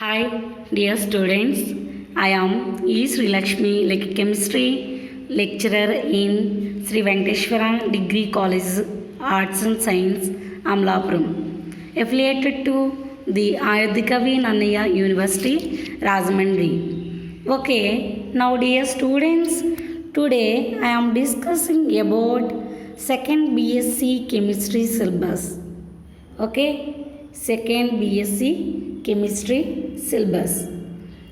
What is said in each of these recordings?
Hi, dear students. I am E. Sri Lakshmi, Chemistry lecturer in Sri Venkateshwara Degree College, Arts and Science, Amlapuram, affiliated to the Ayodhikavi Nannaya University, Rajahmundry. Okay, now dear students, today I am discussing about second BSc Chemistry syllabus. Okay, second BSc Chemistry syllabus.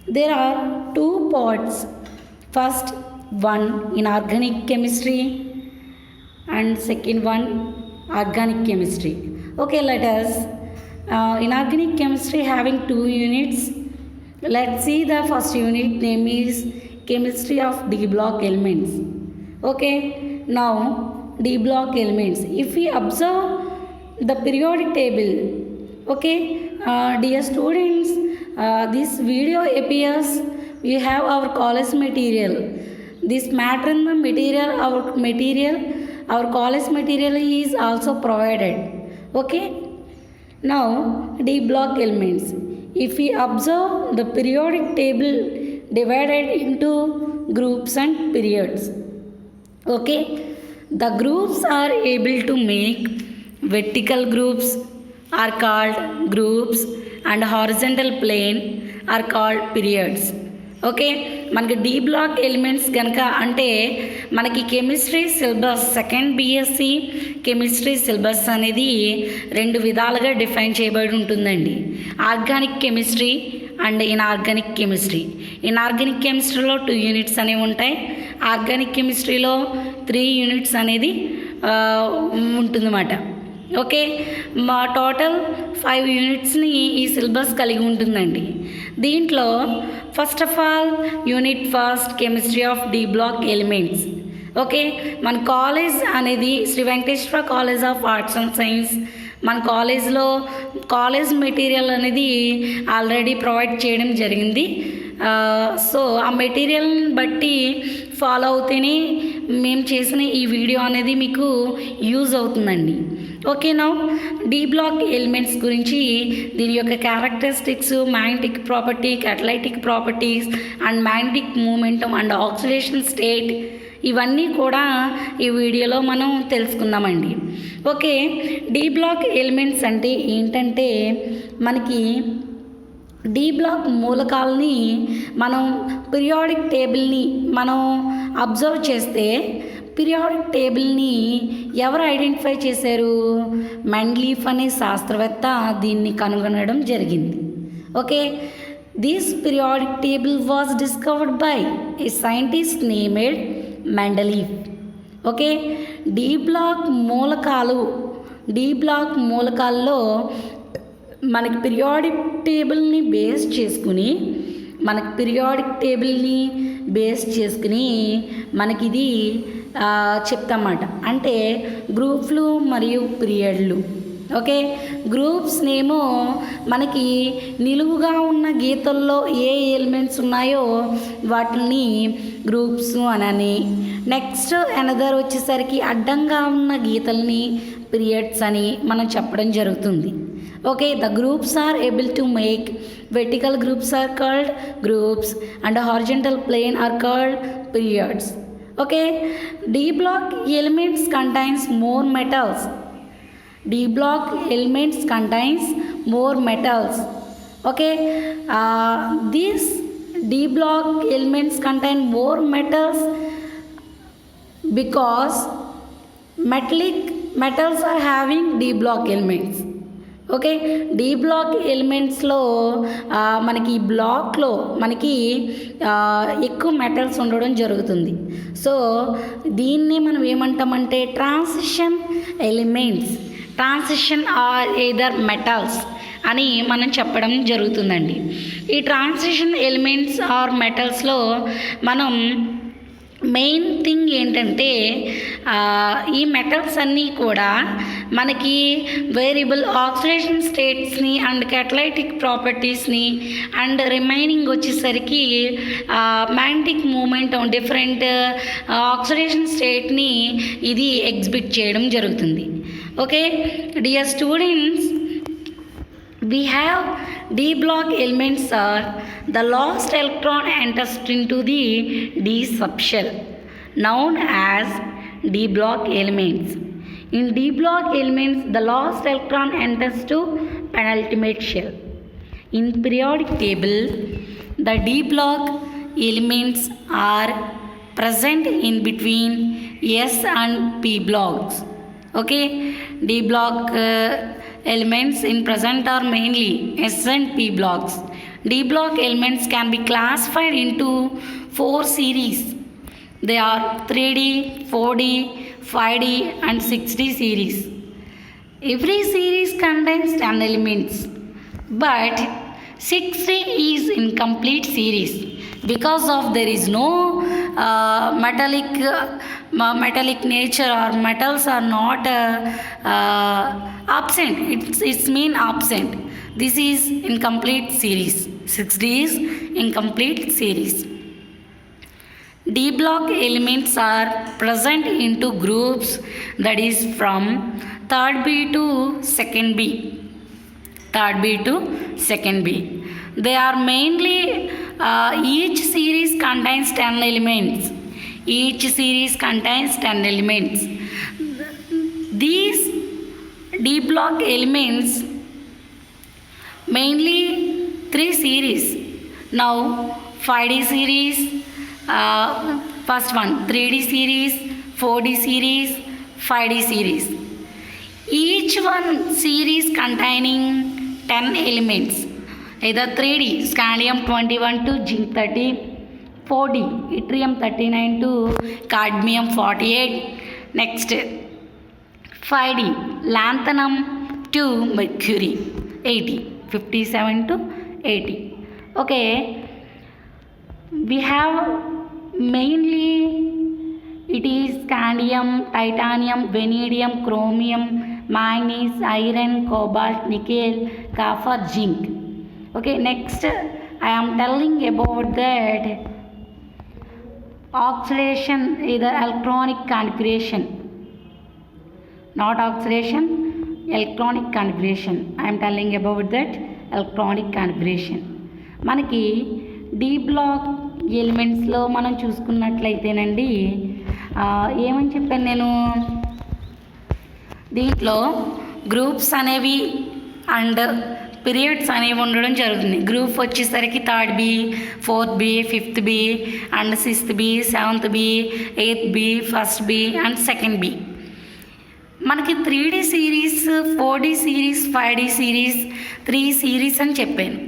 There are two parts. First one inorganic chemistry and second one organic chemistry. Okay, let us inorganic chemistry having two units. Let's see the first unit, name is chemistry of D block elements. Okay, now D block elements. If we observe the periodic table, okay, dear students, this video appears, we have our college material. This matter in the material, our college material is also provided. Okay, now D block elements. If we observe the periodic table divided into groups and periods, okay, the groups are able to make vertical groups are called groups and horizontal plane are called periods. Okay, మనకి D block elements కనుక అంటే మనకి chemistry syllabus second BSc chemistry syllabus అనేది రెండు విధాలుగా define చేయబడి ఉంటుందండి. Organic chemistry and inorganic chemistry. Inorganic కెమిస్ట్రీలో 2 యూనిట్స్ అనేవి ఉంటాయి. ఆర్గానిక్ కెమిస్ట్రీలో 3 యూనిట్స్ అనేది ఉంటుందన్నమాట. ఓకే, మా టోటల్ 5 యూనిట్స్ని ఈ సిలబస్ కలిగి ఉంటుందండి. దీంట్లో first of all unit first chemistry of d block elements. Okay, మన కాలేజ్ అనేది Sri Venkateswara college of arts and science. మన కాలేజ్లో కాలేజ్ మెటీరియల్ అనేది ఆల్రెడీ ప్రొవైడ్ చేయడం జరిగింది. సో ఆ మెటీరియల్ని బట్టి ఫాలో అవుతేనే మేము చేసిన ఈ వీడియో అనేది మీకు యూజ్ అవుతుందండి. Okay, now d block elements గురించి దీని యొక్క characteristics, magnetic property, catalytic properties and magnetic momentum and oxidation state, ఇవన్నీ కూడా ఈ వీడియోలో మనం తెలుసుకుందామండి. ఓకే, డి బ్లాక్ ఎలిమెంట్స్ అంటే ఏంటంటే మనకి డి బ్లాక్ మూలకాలని మనం పీరియాడిక్ టేబుల్ని మనం అబ్జర్వ్ చేస్తే పీరియాడిక్ టేబుల్ని ఎవరు ఐడెంటిఫై చేశారు? మెండ్లీఫ్ అనే శాస్త్రవేత్త దీన్ని కనుగొనడం జరిగింది. Okay, this periodic table was discovered by a scientist named Mendeleev. Okay, D block మూలకాల్లో మనకి పీరియాడిక్ టేబుల్ని బేస్ చేసుకుని మనకి ఇది చెప్తామాట. అంటే గ్రూప్లు మరియు పీరియడ్లు. ఓకే, గ్రూప్స్ నేమో మనకి నిలువుగా ఉన్న గీతల్లో ఏ ఎలిమెంట్స్ ఉన్నాయో వాటిని గ్రూప్స్ అనని, నెక్స్ట్ అనదర్ వచ్చేసరికి అడ్డంగా ఉన్న గీతల్ని పీరియడ్స్ అని మనం చెప్పడం జరుగుతుంది. Okay, the groups are able to make vertical groups are called groups and horizontal plane are called periods. Okay, D block elements contains more metals. D block elements contains more metals. Okay, these D block elements contain more metals because metals are having D block elements. Okay, D block ఎలిమెంట్స్లో మనకి ఈ బ్లాక్లో మనకి ఎక్కువ metals ఉండడం జరుగుతుంది. So దీన్ని మనం ఏమంటామంటే transition elements, transition are either metals అని మనం చెప్పడం జరుగుతుందండి. ఈ ట్రాన్సిషన్ ఎలిమెంట్స్ ఆర్ మెటల్స్లో మనం మెయిన్ థింగ్ ఏంటంటే ఈ మెటల్స్ అన్నీ కూడా మనకి వేరియబుల్ ఆక్సిడేషన్ స్టేట్స్ని అండ్ క్యాటలైటిక్ ప్రాపర్టీస్ని అండ్ రిమైనింగ్ వచ్చేసరికి మ్యాగ్నెటిక్ మూమెంట్ డిఫరెంట్ ఆక్సిడేషన్ స్టేట్ని ఇది ఎగ్జిబిట్ చేయడం జరుగుతుంది. Okay, dear students, we have D block elements are the last electron enters into the D subshell, known as D block elements. In D block elements, the last electron enters to penultimate shell. In periodic table, the D block elements are present in between S and P blocks. Okay, D block elements in present are mainly S and P blocks. D block elements can be classified into 4 series. They are 3D, 4D, 5D and 6D series. Every series contains 10 elements, but 6D is incomplete series because of there is no metallic nature, or metals are not absent. It's mean absent. This is incomplete series. 6D is incomplete series. D block elements are present into groups, that is from 3rd B to 2nd B. 3rd B to 2nd B. They are mainly each series contains 10 elements. Each series contains 10 elements. These D block elements mainly 3 series. Now 5D series, first one 3D series, 4D series, 5D series. Each one series containing 10 elements. Either 3D scandium 21 to zinc 30, 4D yttrium 39 to cadmium 48. Next 5D lanthanum to mercury 80, 57 to 80. Okay, we have mainly it is scandium, titanium, vanadium, chromium, manganese, iron, cobalt, nickel, copper, zinc. Okay, next I am telling about that oxidation, either electronic configuration, not oxidation, electronic configuration. I am telling about that electronic configuration. మనకి D block ఎలిమెంట్స్లో మనం చూసుకున్నట్లయితేనండి, ఏమని చెప్పాను నేను, దీంట్లో groups అనేవి and periods అనేవి ఉండడం జరుగుతుంది. గ్రూప్ వచ్చేసరికి 3rd B, 4th B, 5th B and 6th B, 7th B, 8th B, 1st B and 2nd B. మనకి 3D series, 4D series, 5D series, 3 series అని చెప్పాను.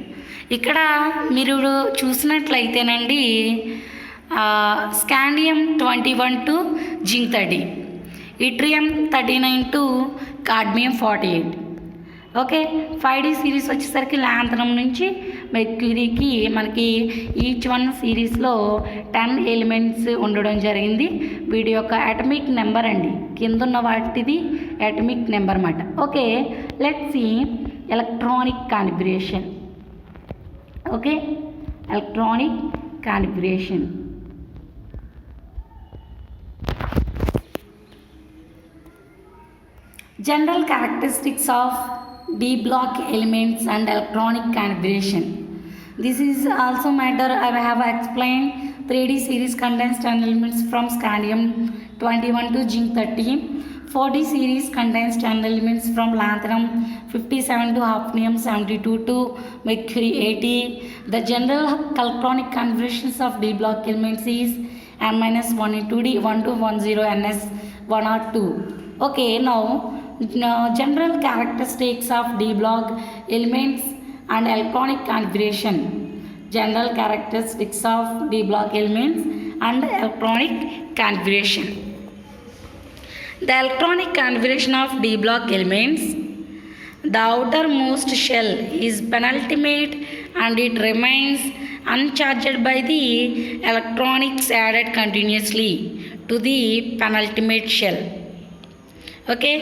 ఇక్కడ మీరు చూసినట్లయితేనండి, scandium 21 to zinc 30, yttrium 39 to cadmium 48. Okay, 5D series వచ్చేసరికి lanthanum నుంచి మెర్క్యూరీకి మనకి each one సిరీస్లో 10 ఎలిమెంట్స్ ఉండడం జరిగింది. వీడి యొక్క అటమిక్ నెంబర్ అండి, కింద ఉన్న వాటిది అటమిక్ నెంబర్ అన్నమాట. Okay, let's see electronic configuration. Okay, electronic configuration. General characteristics of D block elements and electronic configuration. This is also matter I have explained. 3D series contains 10 elements from scandium 21 to zinc 30. 4D series contains 10 elements from lanthanum 57 to hafnium 72 to mercury 80. The general electronic configurations of D block elements is N-1 D 1 to 10 Ns 1 or 2. Okay, now general characteristics of D block elements and electronic configuration. General characteristics of D block elements and electronic configuration. The electronic configuration of D block elements: the outermost shell is penultimate and it remains uncharged by the electronics added continuously to the penultimate shell. Okay,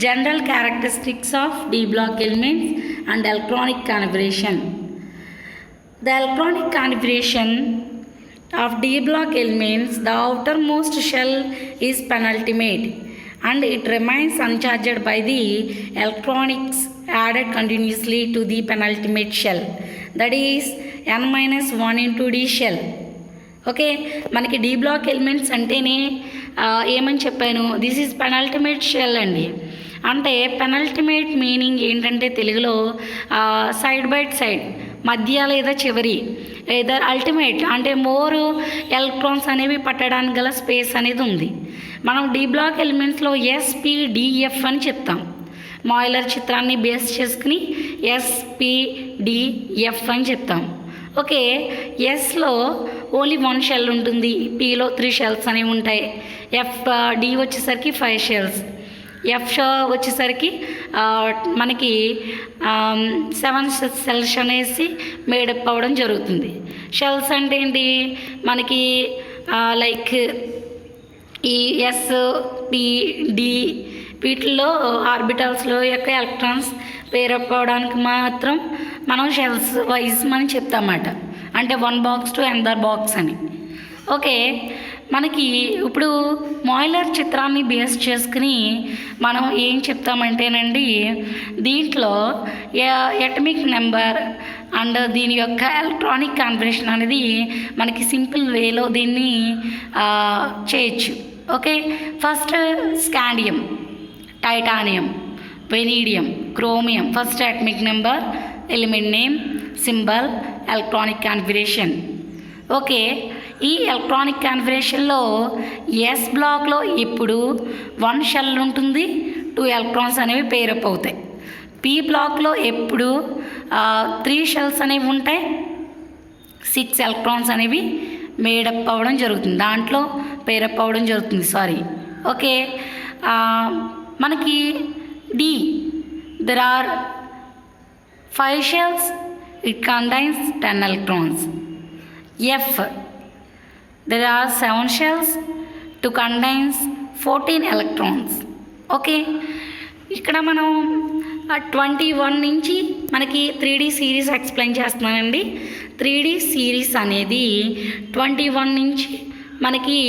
general characteristics of D block elements and electronic configuration. The electronic configuration of D block elements: the outermost shell is penultimate and it remains uncharged by the electronics added continuously to the penultimate shell, that is n minus 1 into d shell. Okay, మనకి D block elements అంటేనే ఏమని చెప్పాను, this is penultimate shell అండి. అంటే penultimate meaning ఏంటంటే తెలుగులో side by side, మధ్య లేదా చివరి, లేదా అల్టిమేట్ అంటే మోర్ ఎలక్ట్రాన్స్ అనేవి పట్టడానికి గల స్పేస్ అనేది ఉంది. మనం డి బ్లాక్ ఎలిమెంట్స్లో ఎస్పిడిఎఫ్ అని చెప్తాం. మాయిలర్ చిత్రాన్ని బేస్ చేసుకుని ఎస్పిడిఎఫ్ అని చెప్తాం. ఓకే, ఎస్లో ఓన్లీ 1 షెల్ ఉంటుంది, పిలో 3 షెల్స్ అనేవి ఉంటాయి, డి వచ్చేసరికి 5 షెల్స్, ఎఫ్ వచ్చేసరికి మనకి 7 షెల్స్ అనేసి మేడప్ అవ్వడం జరుగుతుంది. షెల్స్ అంటే ఏంటి, మనకి లైక్ ఈ ఎస్ పి డి వీటిల్లో ఆర్బిటల్స్లో యొక్క ఎలక్ట్రాన్స్ పేరప్ అవ్వడానికి మాత్రం మనం షెల్స్ వైజ్ మనం చెప్తామన్నమాట. అంటే 1 బాక్స్ టు అనదర్ బాక్స్ అని. ఓకే, మనకి ఇప్పుడు మాయిలర్ చిత్రాన్ని బేస్ చేసుకుని మనం ఏం చెప్తామంటేనండి, దీంట్లో అటామిక్ నెంబర్ అండ్ దీని యొక్క ఎలక్ట్రానిక్ కాన్ఫిగరేషన్ అనేది మనకి సింపుల్ వేలో దీన్ని చేయొచ్చు. Okay, first scandium, titanium, vanadium, chromium. First atomic number, element name, symbol, electronic configuration. Okay, ఈ ఎలక్ట్రానిక్ కాన్ఫిగరేషన్లో ఎస్ బ్లాక్లో ఇప్పుడు 1 షెల్ ఉంటుంది, 2 ఎలక్ట్రాన్స్ అనేవి పేరప్ అవుతాయి. పి బ్లాక్లో ఎప్పుడు 3 షెల్స్ అనేవి ఉంటాయి, 6 ఎలక్ట్రాన్స్ అనేవి మేడప్ అవ్వడం జరుగుతుంది, దాంట్లో పేరప్ అవ్వడం జరుగుతుంది. ఓకే, మనకి d, there are 5 shells, it contains 10 electrons. F, there are 7 shells, to contains 14 electrons. Okay, ఇక్కడ మనం 21 నుంచి మనకి 3D సిరీస్ ఎక్స్ప్లెయిన్ చేస్తున్నానండి. 3D సిరీస్ అనేది 21 నుంచి మనకి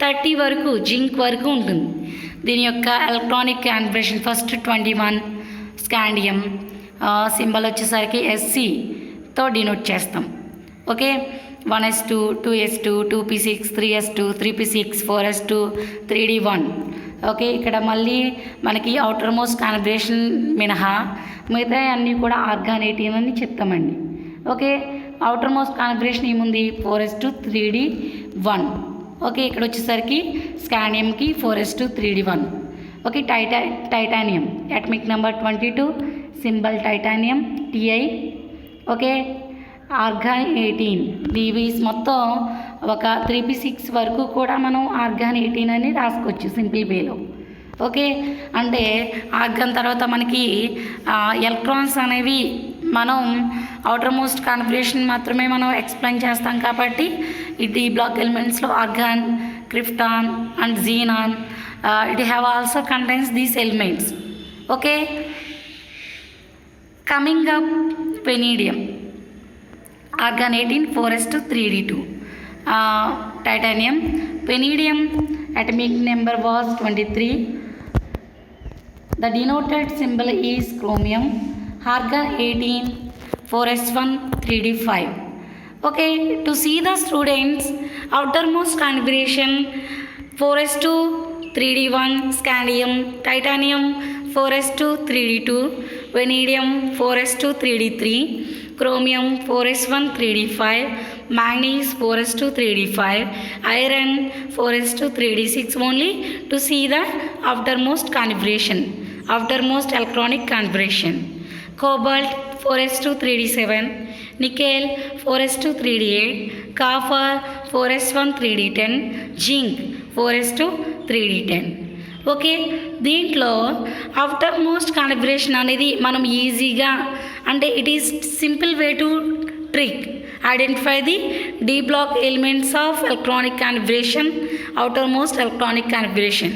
30 వరకు జింక్ వరకు ఉంటుంది. దీని యొక్క electronic configuration first 21 scandium, symbol వచ్చేసరికి SC డినోట్ చేస్తాం. Okay, 1s2, 2s2, 2p6, 3s2, 3p6, 4s2, 3d1. Okay, ఇక్కడ మళ్ళీ మనకి అవుటర్ మోస్ట్ కాన్ఫిగరేషన్ మినహా మిగతా అన్నీ కూడా ఆర్గాన్ 18 అని చెప్తామండి. ఓకే, అవుటర్ మోస్ట్ కాన్ఫిగరేషన్ ఏముంది, 4s2, 3d1. ఓకే, ఇక్కడ వచ్చేసరికి స్కాండియంకి 4s2, 3d1. Okay, titanium, atomic number 22, symbol titanium TI. Okay, organ 18. దీవీస్ మొత్తం ఒక 3p6 వరకు కూడా మనం ఆర్గాన్ 18 అని రాసుకోవచ్చు సింపుల్ వేలో. ఓకే, అంటే ఆర్గాన్ తర్వాత మనకి ఎలక్ట్రాన్స్ అనేవి మనం అవుటర్ మోస్ట్ కాన్ఫిగరేషన్ మాత్రమే మనం ఎక్స్ప్లెయిన్ చేస్తాం కాబట్టి ఇది బ్లాక్ ఎలిమెంట్స్లో argon, krypton and xenon, it have also contains these elements. Okay, coming up, vanadium, argon 18, 4s2, 3d2. Titanium, vanadium atomic number was 23. The denoted symbol is chromium. Argon 18, 4s1, 3d5. Okay, to see the students outermost configuration, 4s2, 3d1, scandium, titanium 4s2, 3d2, vanadium 4s2, 3d3, chromium 4s1, 3d5, manganese 4s2, 3d5, iron 4s2, 3d6 only to see the outermost configuration, outermost electronic configuration. Cobalt 4s2, 3d7, nickel 4s2, 3d8, copper 4s1, 3d10, zinc 4s2, 3d10. Okay, దీంట్లో after most configuration అనేది మనం ఈజీగా అంటే it is simple way to trick identify the d block elements of electronic configuration, outer most electronic configuration.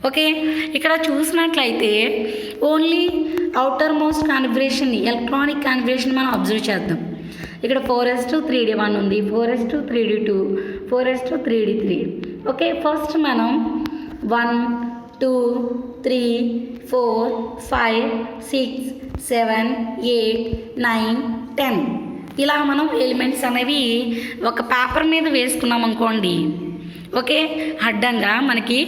Okay, ఇక్కడ చూసినట్లయితే only outer most configuration electronic configuration మనం observe చేద్దాం. ఇక్కడ 4s2, 3d1 ఉంది, 4s2, 3d2, 4s2, 3d3. Okay, first మనం 1, 2, 3, 4 5 6 7 8 9 10 ఇలా మనం elements అనేవి ఒక పేపర్ మీద వేసుకున్నాం అనుకోండి. ఓకే, అడ్డంగా మనకి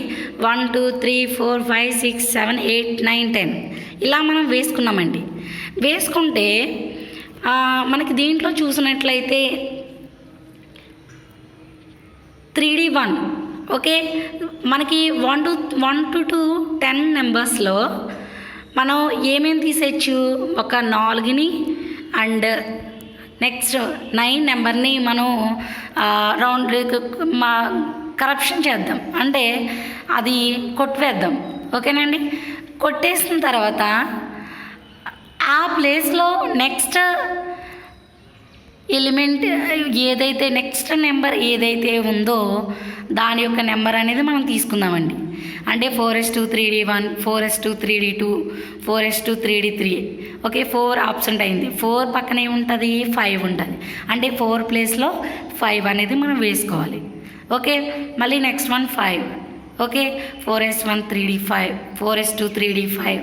1 2 3 4 5 6 7 8 9 10 ఇలా మనం వేసుకున్నామండి. వేసుకుంటే మనకి దీంట్లో చూసినట్లయితే 3D1 ఓకే, మనకి 1 to 10 నెంబర్స్లో మనం ఏమేమి తీసేయచ్చు, ఒక 4ని అండ్ నెక్స్ట్ 9 నెంబర్ని మనం రౌండ్ కరప్షన్ చేద్దాం, అంటే అది కొట్టివేద్దాం. ఓకేనండి, కొట్టేసిన తర్వాత ఆ ప్లేస్లో నెక్స్ట్ ఎలిమెంట్ ఏదైతే నెక్స్ట్ నెంబర్ ఏదైతే ఉందో దాని యొక్క నెంబర్ అనేది మనం తీసుకుందామండి. అంటే 4s2 3D1 4s2 3D2 4s2 3D3 okay, 4 absent అయింది. 4 పక్కన ఏముంటుంది, 5 ఉంటుంది. అంటే 4 ప్లేస్లో 5 అనేది మనం వేసుకోవాలి. ఓకే, మళ్ళీ next one 5 okay, 4s1 3D5 4s2 3D5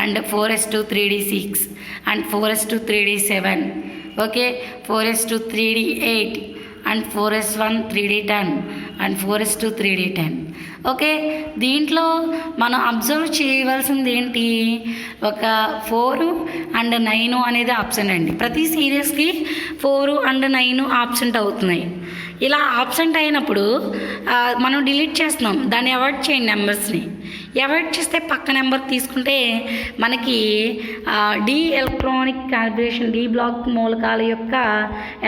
and 4s2 3D6 and 4s2 3D7 okay, 4s2 3D8 and 4s1 3D10 and 4s2 3D10 okay. దీంట్లో మనం అబ్జర్వ్ చేయవలసింది ఏంటి, ఒక 4 అండ్ 9 అనేది ఆబ్సెంట్ అండి. ప్రతి సీరియస్కి 4 అండ్ 9 ఆబ్సెంట్ అవుతున్నాయి. ఇలా ఆబ్సెంట్ అయినప్పుడు మనం డిలీట్ చేస్తున్నాం, దాన్ని అవాయిడ్ చేయండి. నెంబర్స్ని అవాయిడ్ చేస్తే పక్క నెంబర్ తీసుకుంటే మనకి D electronic configuration, D block మూలకాల యొక్క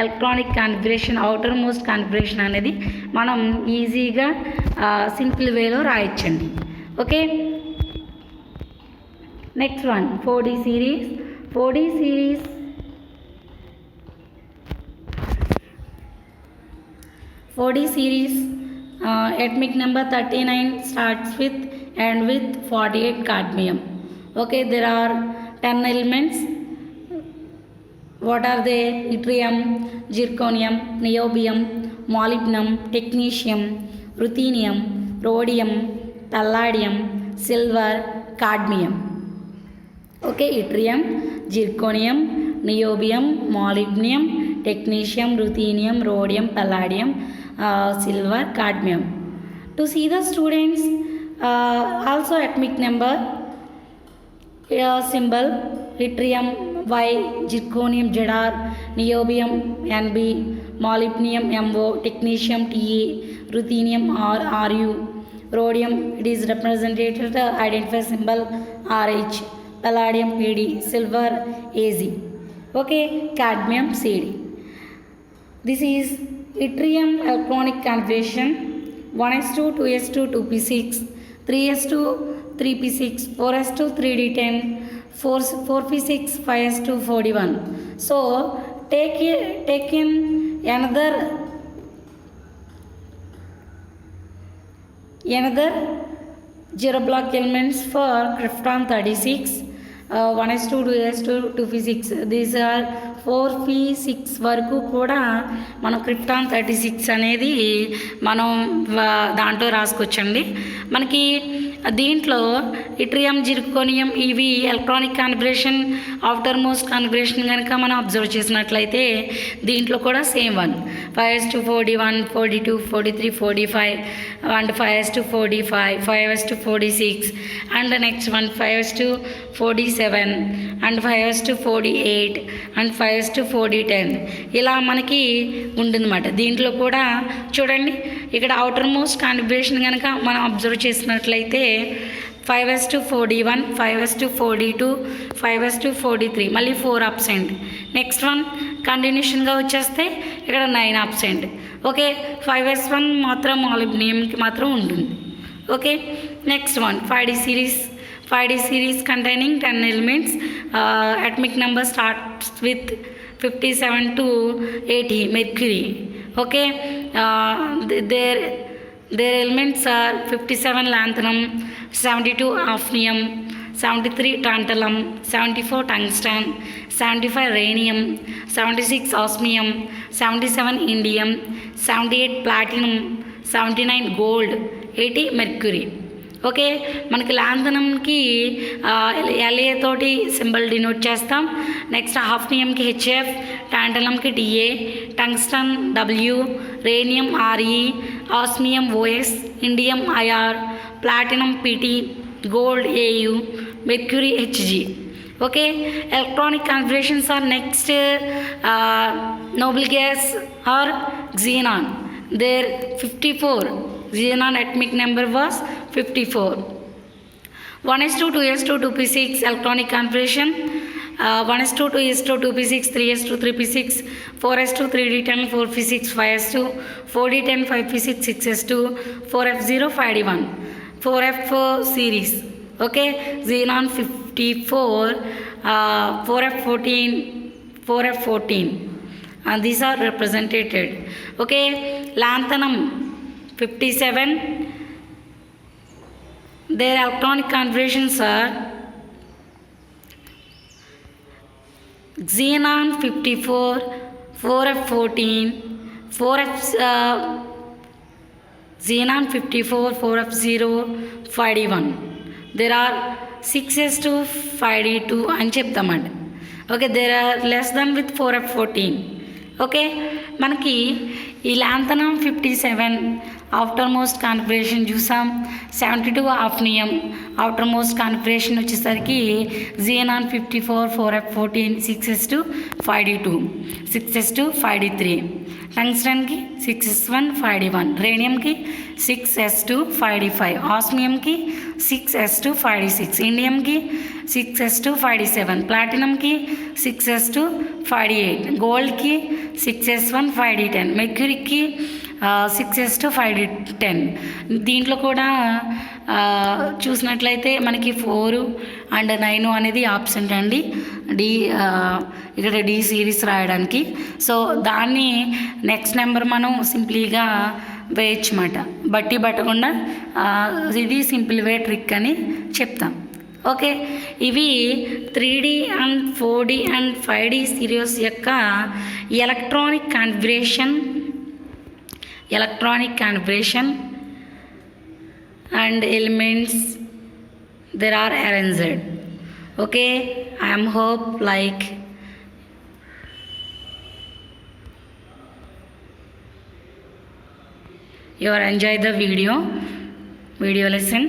electronic configuration, outer most configuration అనేది మనం ఈజీగా సింపుల్ వేలో రాయొచ్చండి. Okay, next one 4D series. 4D series atomic number 39 starts with and with 48 cadmium. Okay, there are 10 elements. What are they? Yttrium, zirconium, niobium, molybdenum, technetium, ruthenium, rhodium, palladium, silver, cadmium. Okay, yttrium, zirconium, niobium, molybdenum, technetium, ruthenium, rhodium, palladium, silver, cadmium. To see the students, also atomic number symbol yttrium Y, zirconium ZR, niobium NB, molybdenum MO, technetium TA, ruthenium RU, rhodium it is represented the identifier symbol RH, palladium PD, silver AZ. Okay, cadmium CD. This is yttrium electronic configuration 1s2 2s2 2p6 3s2 3p6 4s2 3d10 4p6 5s2 4d1. So take in another 0 block elements for krypton 36 1s2 2s2 2p6. These are 4p6 వరకు కూడా మనం krypton 36 అనేది మనం దాంట్లో రాసుకోవచ్చండి. మనకి దీంట్లో yttrium, zirconium ఇవి electronic configuration, after most configuration కనుక మనం అబ్జర్వ్ చేసినట్లయితే దీంట్లో కూడా same 5s2 4d1 4d2 4d3 4d5 and 5s2 4d5 5s2 4d6 and next 5s2 4d7 and 5s2 4d8 and 5s2 4d10 ఇలా మనకి ఉంటుందన్నమాట. దీంట్లో కూడా చూడండి, ఇక్కడ అవుటర్ మోస్ట్ కాన్ఫిగరేషన్ కనుక మనం అబ్జర్వ్ చేసినట్లయితే 5s2 4d1 5s2 4d2 5s2 4d3 మళ్ళీ 4 అబ్సెంట్. నెక్స్ట్ వన్ కంటిన్యూషన్గా వచ్చేస్తే ఇక్కడ 9 అబ్సెంట్. ఓకే, 5s1 మాత్రం మాలిబ్డియంకి మాత్రం ఉంటుంది. Okay, next one 5D series. 5D series containing 10 elements. Atomic number starts with 57 to 80 mercury. Okay, their elements are 57 lanthanum, 72 hafnium, 73 tantalum, 74 tungsten, 75 rhenium, 76 osmium, 77 indium, 78 platinum, 79 gold, 80 mercury. Okay, మనకి లాంథనంకి LA తోటి symbol denote చేస్తాం. Next హాఫ్నియంకి HF, టాంటలంకి TA, tungsten W, rhenium RE, osmium OS, indium IR, platinum PT, gold AU, mercury HG. Okay, electronic configurations are next noble gas or xenon. Their 54 xenon atomic number was 54. 1s2 2s2 2p6 electronic configuration. 1s2 2s2 2p6 3s2 3p6 4s2 3d10 4p6 5s2 4d10 5p6 6s2 4f0 5d1 4f series. Okay, xenon 54, 4f14, 4f14, and these are represented. Okay, lanthanum 57, their electronic configurations are xenon 54, 4f14, 4f xenon 54, 4f0 5d1. There are 6s2 5d2 అని చెప్తామండి. Okay, there are less than with 4f14. Okay, మనకి ఈ lanthanum 57 outer most configuration చూసాం. 72 hafnium outer most configuration వచ్చేసరికి xenon 54, 4f14, 6s2 5d2, 6s2 5d3, టంగ్స్టన్కి 6s1 5d1, రేడియంకి 6s2 5d5, ఆస్మియంకి 6s2 5d6, ఇండియంకి 6s2 5d7, ప్లాటినంకి 6s2 5d8, గోల్డ్కి 6s1 5d10, మెర్క్యూరీకి 6s2 5d10. దీంట్లో కూడా చూసినట్లయితే మనకి 4 అండ్ 9 అనేది ఆబ్సెంట్ అండి, ఇక్కడ D సిరీస్ రాయడానికి. సో దాన్ని నెక్స్ట్ నెంబర్ మనం సింప్లీగా వేయచ్చమాట, బట్టి పట్టకుండా. ఇది సింపుల్ వే ట్రిక్ అని చెప్తాం. ఓకే, ఇవి 3D and 4D and 5D series యొక్క electronic configuration and elements there are arranged. Okay, I am hope like you are enjoy the video lesson.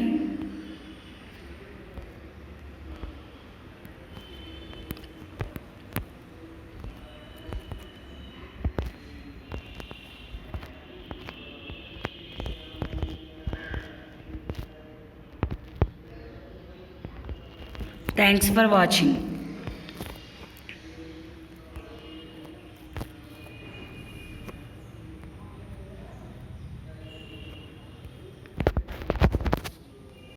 Thanks for watching.